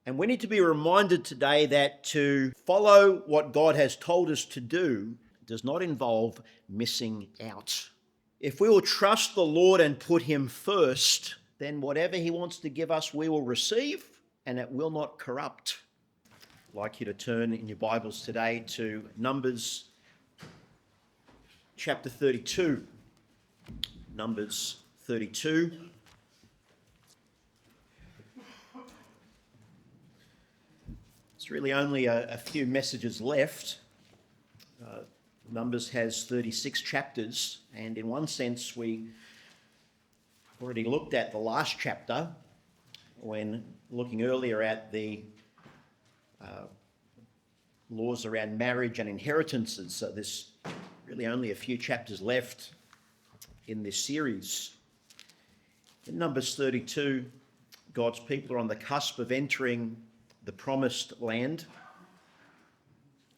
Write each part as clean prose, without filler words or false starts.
And we need to be reminded today that to follow what God has told us to do does not involve missing out. If we will trust the Lord and put him first, then whatever he wants to give us, we will receive, and it will not corrupt. I'd like you to turn in your Bibles today to Numbers chapter 32. Numbers 32. It's really only a few messages left. Numbers has 36 chapters, and in one sense we already looked at the last chapter when looking earlier at the laws around marriage and inheritances. So there's really only a few chapters left in this series. In Numbers 32, God's people are on the cusp of entering the promised land.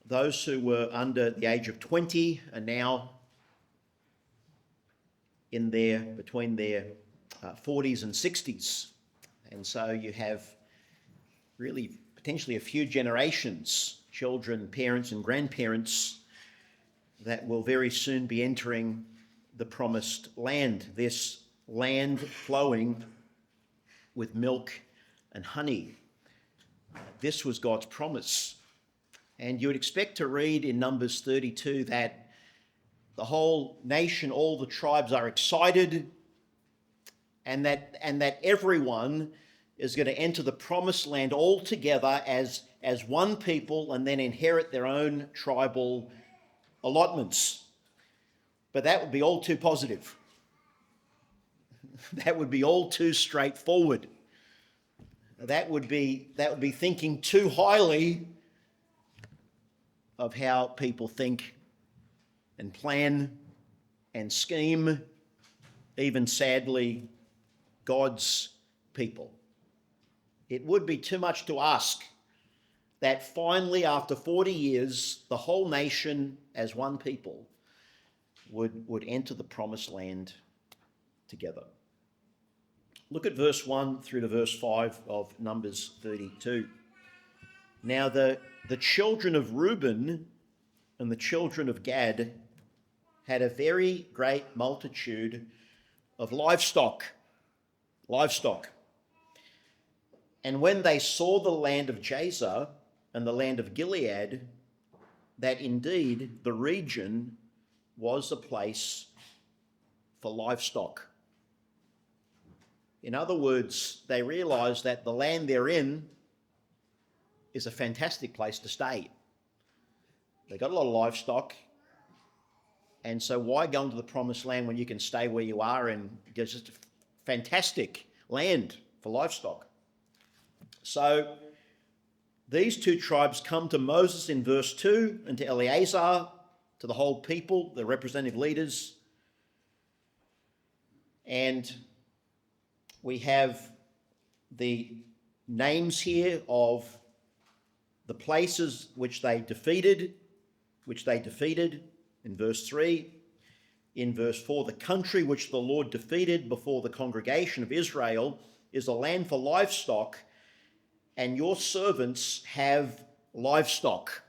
Those who were under the age of 20 are now between their 40s and 60s. And so you have really potentially a few generations, children, parents and grandparents, that will very soon be entering the promised land, this land flowing with milk and honey. This was God's promise. And you would expect to read in Numbers 32 that the whole nation, all the tribes are excited, and that everyone is going to enter the promised land all together as one people and then inherit their own tribal allotments. But that would be all too positive. That would be all too straightforward. That would be thinking too highly of how people think and plan and scheme, even sadly, God's people. It would be too much to ask that finally, after 40 years, the whole nation as one people would enter the promised land together. Look at verse 1 through to verse 5 of Numbers 32. Now the children of Reuben and the children of Gad had a very great multitude of livestock. And when they saw the land of Jazer and the land of Gilead, that indeed the region was a place for livestock. In other words, they realised that the land they're in is a fantastic place to stay. They've got a lot of livestock, and so why go into the promised land when you can stay where you are, and there's just a fantastic land for livestock. So these two tribes come to Moses in verse 2 and to Eleazar, to the whole people, the representative leaders, and we have the names here of the places which they defeated in verse 3. In verse 4, the country which the Lord defeated before the congregation of Israel is a land for livestock, and your servants have livestock.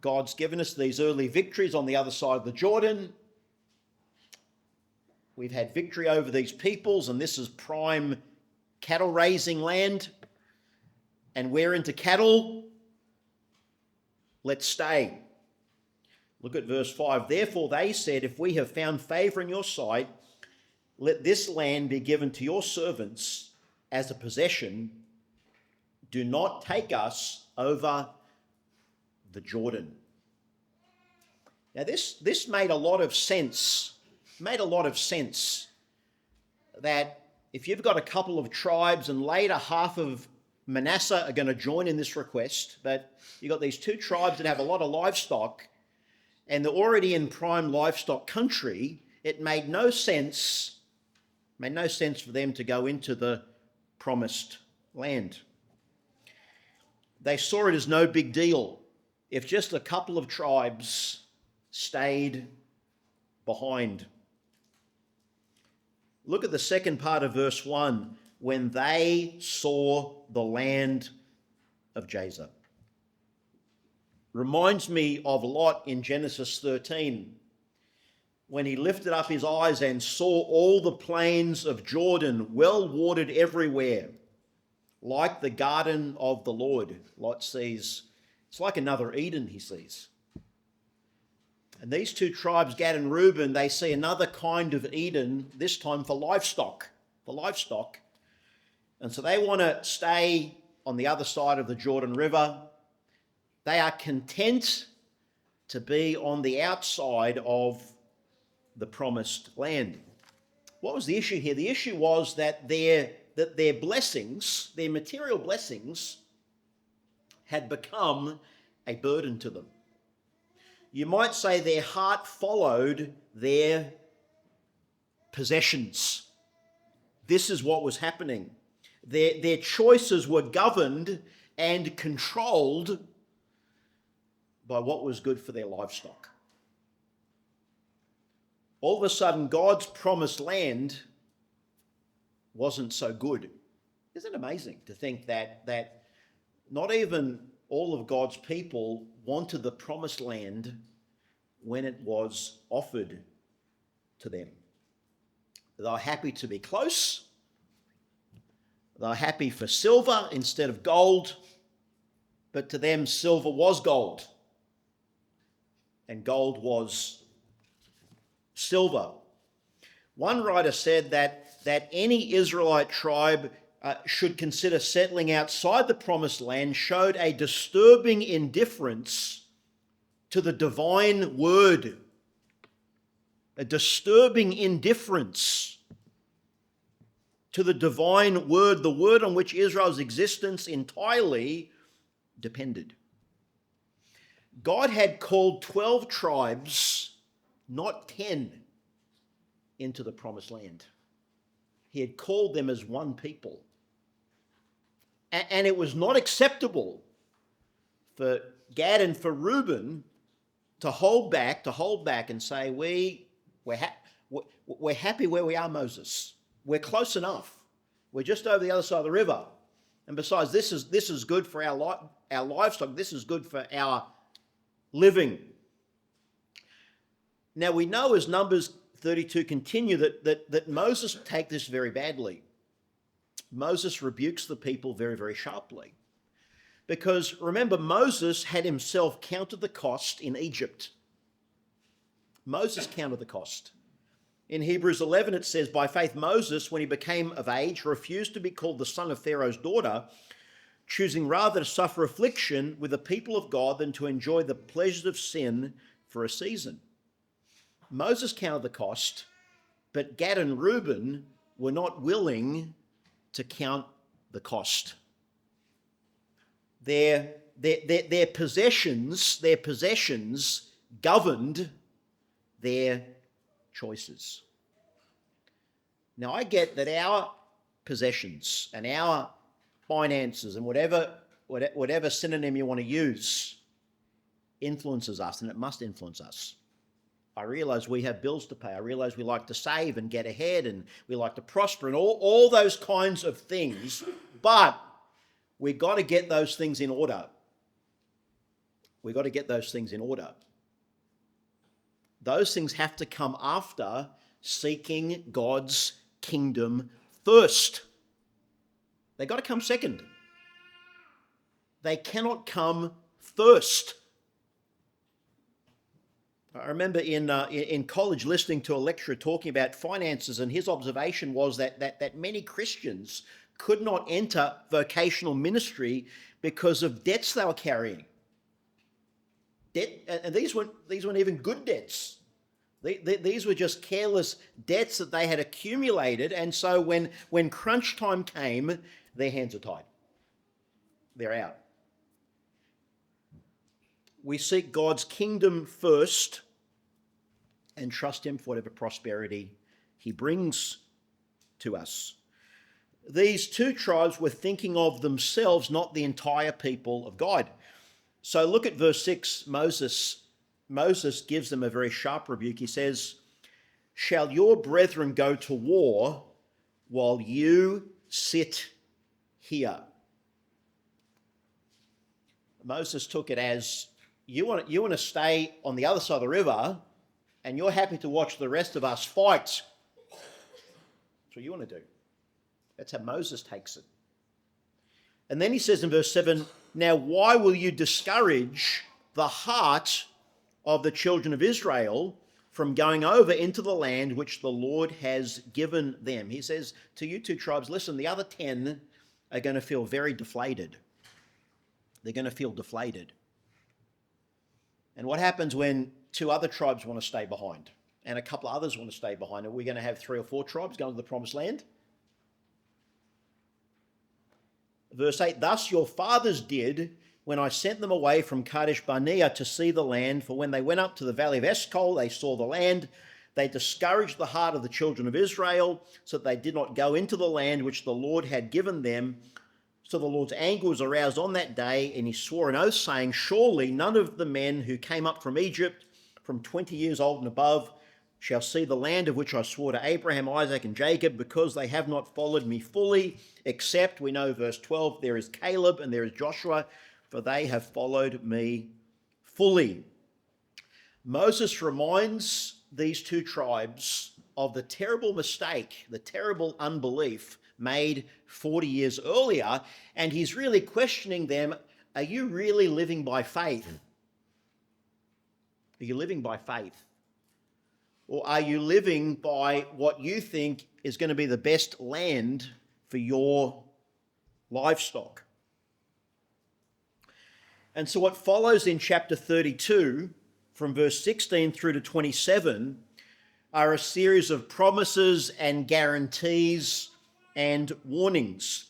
God's given us these early victories on the other side of the Jordan. We've had victory over these peoples, and this is prime cattle raising land. And we're into cattle. Let's stay. Look at verse 5. Therefore they said, if we have found favour in your sight, let this land be given to your servants as a possession. Do not take us over the Jordan. Now this made a lot of sense. That if you've got a couple of tribes and later half of Manasseh are going to join in this request, but you've got these two tribes that have a lot of livestock and they're already in prime livestock country, it made no sense for them to go into the promised land. They saw it as no big deal if just a couple of tribes stayed behind. Look at the second part of verse 1. when they saw the land of Jazer. Reminds me of Lot in Genesis 13, when he lifted up his eyes and saw all the plains of Jordan well watered everywhere, like the garden of the Lord. Lot sees, it's like another Eden, he sees. And these two tribes, Gad and Reuben, they see another kind of Eden, this time for livestock. And so they want to stay on the other side of the Jordan River. They are content to be on the outside of the promised land. What was the issue here? The issue was that their blessings, their material blessings, had become a burden to them. You might say their heart followed their possessions. This is what was happening. Their choices were governed and controlled by what was good for their livestock. All of a sudden, God's promised land wasn't so good. Isn't it amazing to think that not even all of God's people wanted the promised land when it was offered to them? They were happy to be close. They were happy for silver instead of gold. But to them, silver was gold. And gold was silver. One writer said that any Israelite tribe should consider settling outside the promised land showed a disturbing indifference to the divine word. A disturbing indifference to the divine word, the word on which Israel's existence entirely depended. God had called 12 tribes, not 10, into the promised land. He had called them as one people. And it was not acceptable for Gad and for Reuben to hold back and say, we're happy where we are, Moses. We're close enough. We're just over the other side of the river. And besides, this is good for our livestock. This is good for our living. Now we know as Numbers 32 continue that Moses take this very badly. Moses rebukes the people very, very sharply. Because remember, Moses had himself counted the cost in Egypt. Moses counted the cost. In Hebrews 11 it says, by faith Moses, when he became of age, refused to be called the son of Pharaoh's daughter, choosing rather to suffer affliction with the people of God than to enjoy the pleasures of sin for a season. Moses counted the cost, but Gad and Reuben were not willing to count the cost. Their possessions governed their choices. Now I get that our possessions and our finances and whatever synonym you want to use influences us, and it must influence us. I realise we have bills to pay. I realise we like to save and get ahead, and we like to prosper and all those kinds of things, but we've got to get those things in order. We've got to get those things in order. Those things have to come after seeking God's kingdom first. They've got to come second. They cannot come first. I remember in college listening to a lecturer talking about finances, and his observation was that many Christians could not enter vocational ministry because of debts they were carrying. And these weren't even good debts. These were just careless debts that they had accumulated, and so when crunch time came, their hands are tied. They're out. We seek God's kingdom first and trust him for whatever prosperity he brings to us. These two tribes were thinking of themselves, not the entire people of God. So look at verse 6. Moses gives them a very sharp rebuke. He says, shall your brethren go to war while you sit here. Moses took it as, you want to stay on the other side of the river, and you're happy to watch the rest of us fight. That's what you want to do. That's how Moses takes it. And then he says in verse 7, now why will you discourage the heart of the children of Israel from going over into the land which the Lord has given them? He says to you two tribes, listen, the other 10 are going to feel very deflated. They're going to feel deflated. And what happens when two other tribes want to stay behind and a couple of others want to stay behind? Are we going to have 3 or 4 tribes going to the promised land? Verse 8, thus your fathers did when I sent them away from Kadesh Barnea to see the land, for when they went up to the valley of Eshcol, they saw the land. They discouraged the heart of the children of Israel, so that they did not go into the land which the Lord had given them. So the Lord's anger was aroused on that day, and he swore an oath, saying, surely none of the men who came up from Egypt, from 20 years old and above, shall see the land of which I swore to Abraham, Isaac, and Jacob, because they have not followed me fully, except, we know verse 12, there is Caleb and there is Joshua, for they have followed me fully. Moses reminds these two tribes of the terrible mistake, the terrible unbelief made 40 years earlier, and he's really questioning them, are you really living by faith? Are you living by faith? Or are you living by what you think is going to be the best land for your livestock? And so what follows in chapter 32, from verse 16 through to 27, are a series of promises and guarantees and warnings.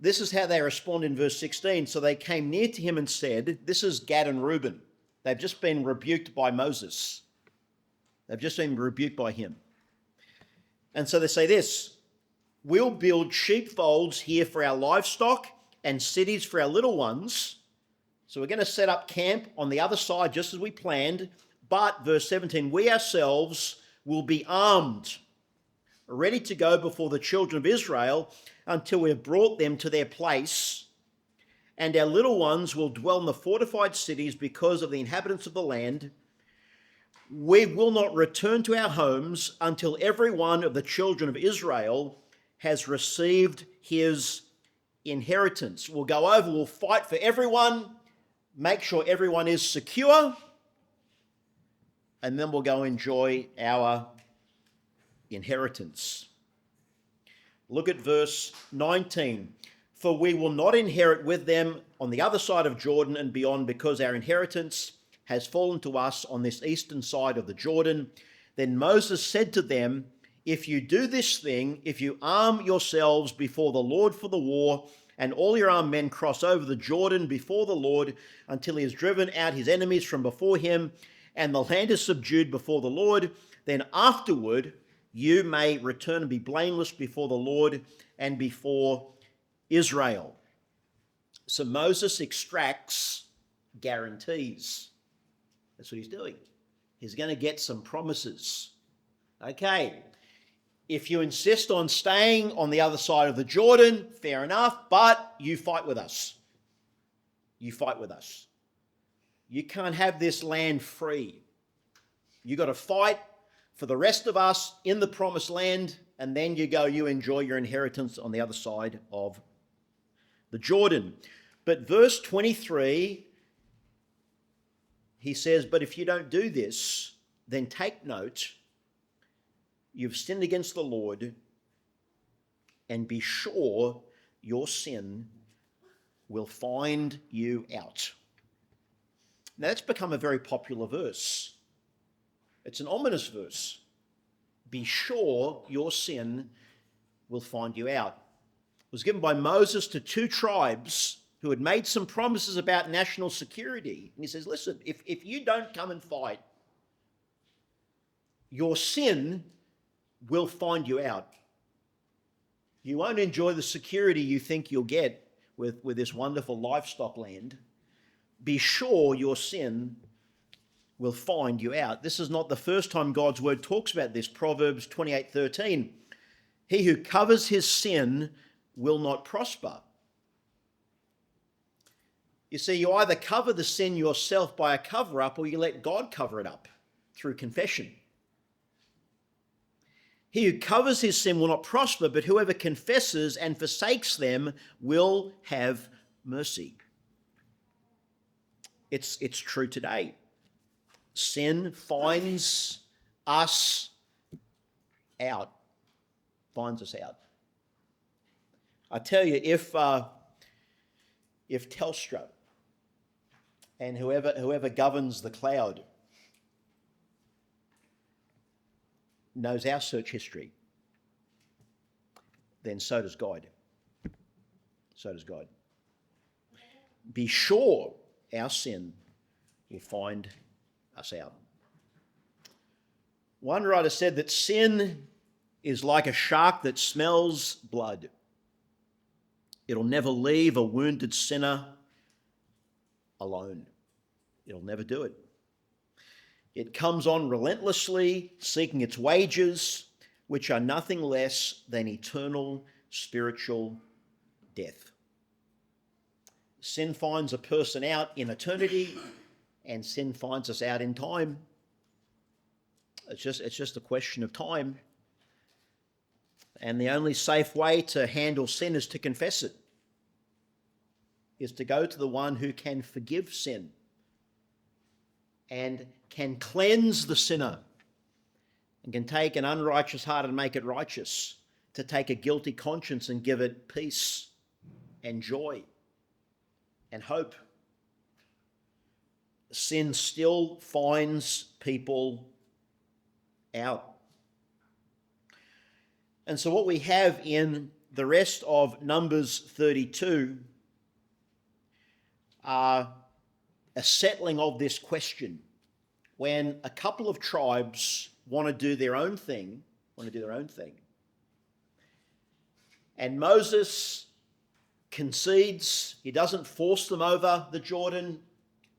This is how they respond in verse 16. So they came near to him and said, this is Gad and Reuben. They've just been rebuked by Moses. They've just been rebuked by him. And so they say this, we'll build sheepfolds here for our livestock and cities for our little ones. So we're going to set up camp on the other side just as we planned. But, verse 17, we ourselves will be armed, ready to go before the children of Israel until we have brought them to their place. And our little ones will dwell in the fortified cities because of the inhabitants of the land. We will not return to our homes until every one of the children of Israel has received his inheritance. We'll go over, we'll fight for everyone, make sure everyone is secure, and then we'll go enjoy our inheritance. Look at verse 19. For we will not inherit with them on the other side of Jordan and beyond, because our inheritance has fallen to us on this eastern side of the Jordan. Then Moses said to them, if you do this thing, if you arm yourselves before the Lord for the war, and all your armed men cross over the Jordan before the Lord until he has driven out his enemies from before him, and the land is subdued before the Lord, then afterward you may return and be blameless before the Lord and before Israel. So Moses extracts guarantees. That's what he's doing. He's going to get some promises. Okay, if you insist on staying on the other side of the Jordan, fair enough, but you fight with us. You fight with us. You can't have this land free. You got to fight for the rest of us in the promised land, and then you enjoy your inheritance on the other side of the Jordan. But verse 23, he says, but if you don't do this, then take note, you've sinned against the Lord, and be sure your sin will find you out. Now that's become a very popular verse. It's an ominous verse. Be sure your sin will find you out. It was given by Moses to two tribes who had made some promises about national security. And he says, listen, if you don't come and fight, your sin will find you out. You won't enjoy the security you think you'll get with this wonderful livestock land. Be sure your sin will find you out. This is not the first time God's word talks about this. Proverbs 28:13. He who covers his sin will not prosper. You see, you either cover the sin yourself by a cover-up, or you let God cover it up through confession. He who covers his sin will not prosper, but whoever confesses and forsakes them will have mercy. It's true today. Sin finds us out. Finds us out. I tell you, if Telstra and whoever governs the cloud knows our search history, then so does God. So does God. Be sure our sin will find us out. One writer said that sin is like a shark that smells blood. It'll never leave a wounded sinner alone. It'll never do it. It comes on relentlessly, seeking its wages, which are nothing less than eternal spiritual death. Sin finds a person out in eternity, and sin finds us out in time. It's just a question of time. And the only safe way to handle sin is to confess it, is to go to the one who can forgive sin and can cleanse the sinner and can take an unrighteous heart and make it righteous, to take a guilty conscience and give it peace and joy and hope. Sin still finds people out. And so what we have in the rest of Numbers 32 are a settling of this question. When a couple of tribes want to do their own thing, and Moses concedes, he doesn't force them over the Jordan.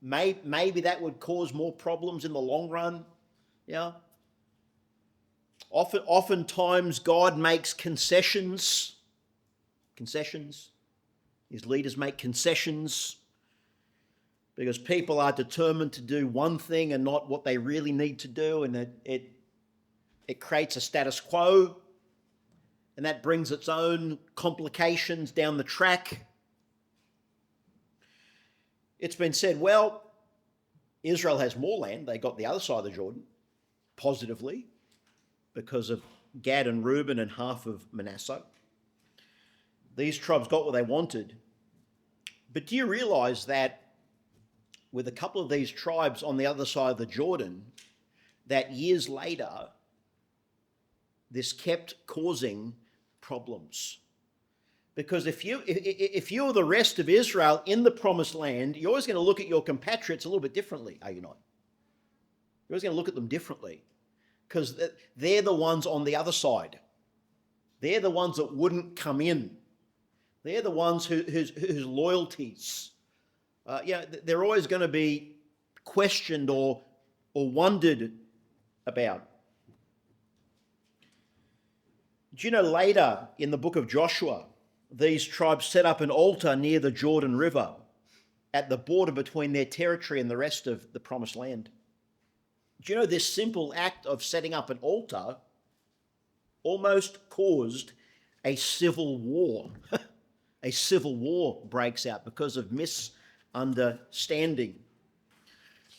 Maybe that would cause more problems in the long run. Yeah. Oftentimes God makes concessions. His leaders make concessions because people are determined to do one thing and not what they really need to do, and it creates a status quo, and that brings its own complications down the track. It's been said, well, Israel has more land. They got the other side of the Jordan, positively, because of Gad and Reuben and half of Manasseh. These tribes got what they wanted. But do you realise that with a couple of these tribes on the other side of the Jordan, that years later, this kept causing problems? Because if you're the rest of Israel in the promised land, you're always going to look at your compatriots a little bit differently, are you not? You're always going to look at them differently, because they're the ones on the other side. They're the ones that wouldn't come in. They're the ones whose loyalties, they're always going to be questioned or wondered about. Do you know later in the book of Joshua, these tribes set up an altar near the Jordan River at the border between their territory and the rest of the promised land? Do you know this simple act of setting up an altar almost caused a civil war? A civil war breaks out because of misunderstanding.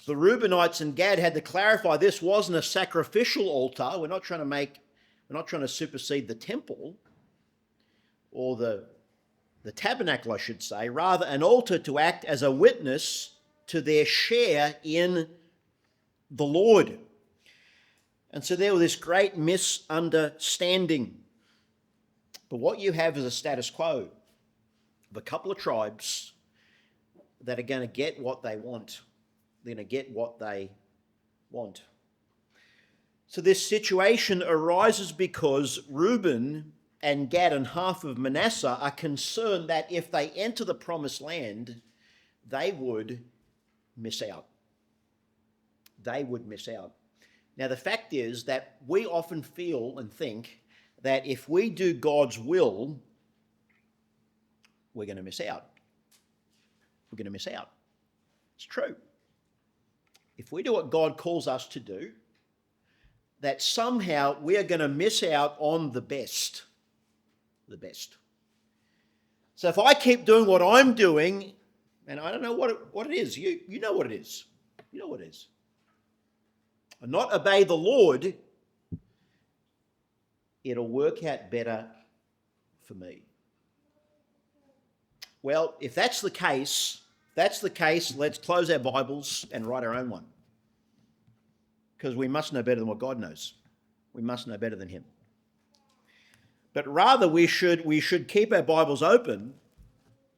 The Reubenites and Gad had to clarify this wasn't a sacrificial altar. We're not trying to supersede the temple or the tabernacle, I should say. Rather, an altar to act as a witness to their share in the Lord. And so there was this great misunderstanding. But what you have is a status quo of a couple of tribes that are going to get what they want. They're going to get what they want. So this situation arises because Reuben and Gad and half of Manasseh are concerned that if they enter the promised land, they would miss out. They would miss out. Now, the fact is that we often feel and think that if we do God's will, we're going to miss out. We're going to miss out. It's true. If we do what God calls us to do, that somehow we are going to miss out on the best. The best. So if I keep doing what I'm doing, and I don't know what it is, you know what it is. You know what it is. And not obey the Lord, it'll work out better for me. Well, if that's the case, let's close our Bibles and write our own one. Because we must know better than what God knows. We must know better than him. But rather we should keep our Bibles open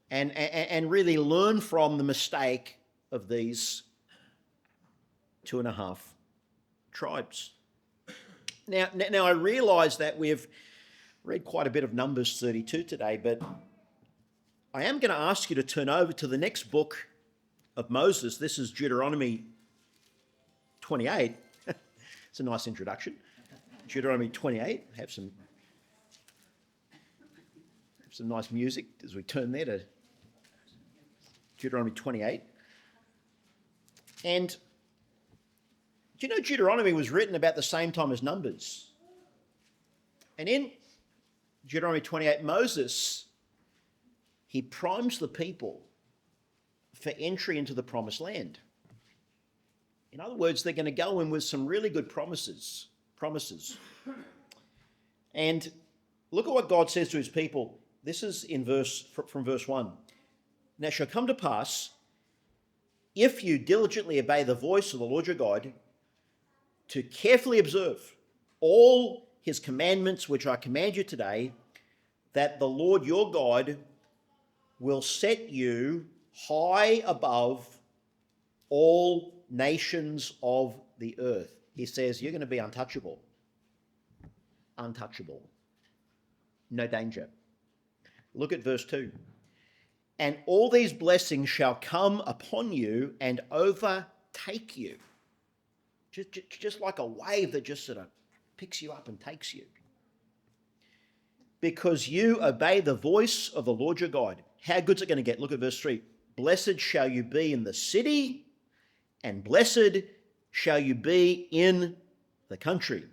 and really learn from the mistake of these 2.5 tribes. Now I realise that we've read quite a bit of Numbers 32 today, but I am going to ask you to turn over to the next book of Moses. This is Deuteronomy 28. It's a nice introduction. Deuteronomy 28. Have some nice music as we turn there to Deuteronomy 28. And do you know Deuteronomy was written about the same time as Numbers? And in Deuteronomy 28, Moses, he primes the people for entry into the promised land. In other words, they're going to go in with some really good promises. And look at what God says to his people. This is from verse 1. Now it shall come to pass, if you diligently obey the voice of the Lord your God, to carefully observe all his commandments which I command you today, that the Lord your God will set you high above all nations of the earth. He says you're going to be untouchable. Untouchable. No danger. Look at verse 2. And all these blessings shall come upon you and overtake you. Just like a wave that just sort of picks you up and takes you. Because you obey the voice of the Lord your God. How good's it going to get? Look at verse 3. Blessed shall you be in the city, and blessed shall you be in the country.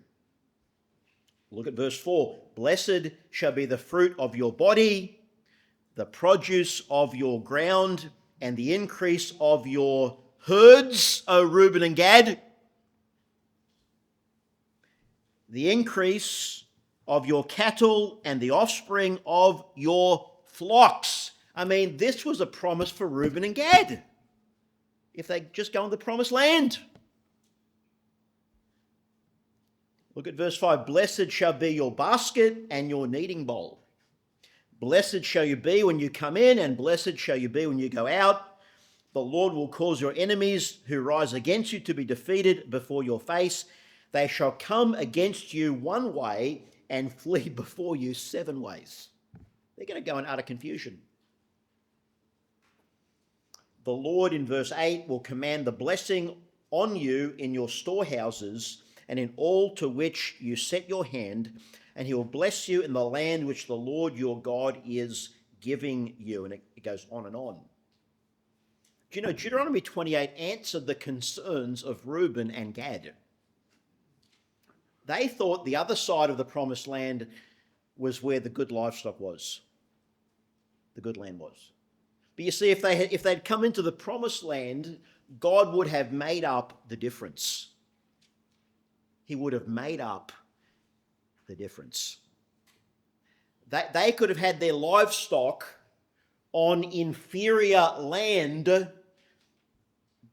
Look at verse 4. Blessed shall be the fruit of your body, the produce of your ground, and the increase of your herds, O Reuben and Gad. The increase of your cattle and the offspring of your flocks. I mean, this was a promise for Reuben and Gad. If they just go in the promised land. Look at verse 5. Blessed shall be your basket and your kneading bowl. Blessed shall you be when you come in, and blessed shall you be when you go out. The Lord will cause your enemies who rise against you to be defeated before your face. They shall come against you one way and flee before you 7 ways. They're going to go in utter confusion. The Lord, in verse 8, will command the blessing on you in your storehouses and in all to which you set your hand, and he will bless you in the land which the Lord your God is giving you. And it goes on and on. Do you know, Deuteronomy 28 answered the concerns of Reuben and Gad. They thought the other side of the promised land was where the good livestock was. The good land was. But you see, if they'd come into the promised land, God would have made up the difference. He would have made up the difference. They could have had their livestock on inferior land,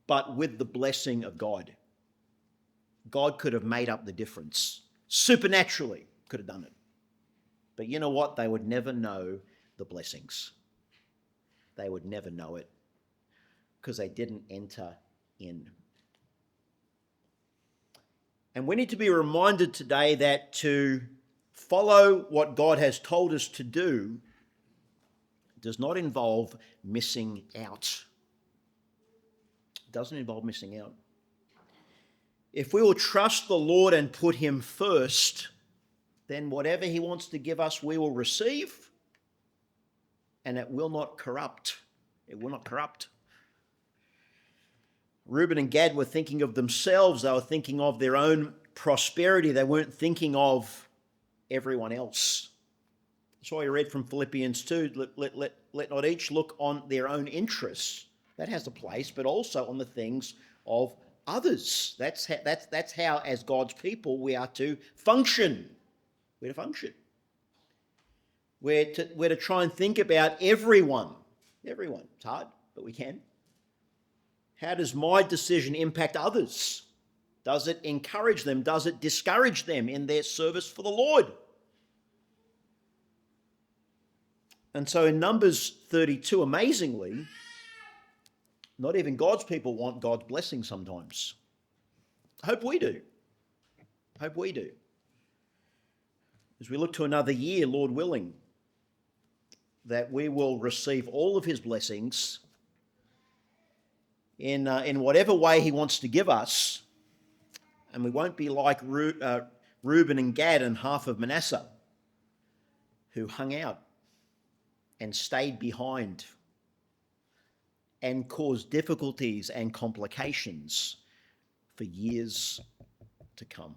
but with the blessing of God. God could have made up the difference. Supernaturally could have done it. But you know what? They would never know the blessings. They would never know it because they didn't enter in. And we need to be reminded today that to follow what God has told us to do does not involve missing out. It doesn't involve missing out. If we will trust the Lord and put him first, then whatever he wants to give us, we will receive. and it will not corrupt. It will not corrupt. Reuben and Gad were thinking of themselves. They were thinking of their own prosperity. They weren't thinking of everyone else. That's why we read from Philippians 2, let not each look on their own interests. That has a place, but also on the things of others. That's how, as God's people, we are to function. We're to function. We're to try and think about everyone. Everyone. It's hard, but we can. How does my decision impact others? Does it encourage them? Does it discourage them in their service for the Lord? And so in Numbers 32, amazingly, not even God's people want God's blessing sometimes. I hope we do. I hope we do. As we look to another year, Lord willing, that we will receive all of his blessings in whatever way he wants to give us, and we won't be like Reuben and Gad and half of Manasseh, who hung out and stayed behind and caused difficulties and complications for years to come.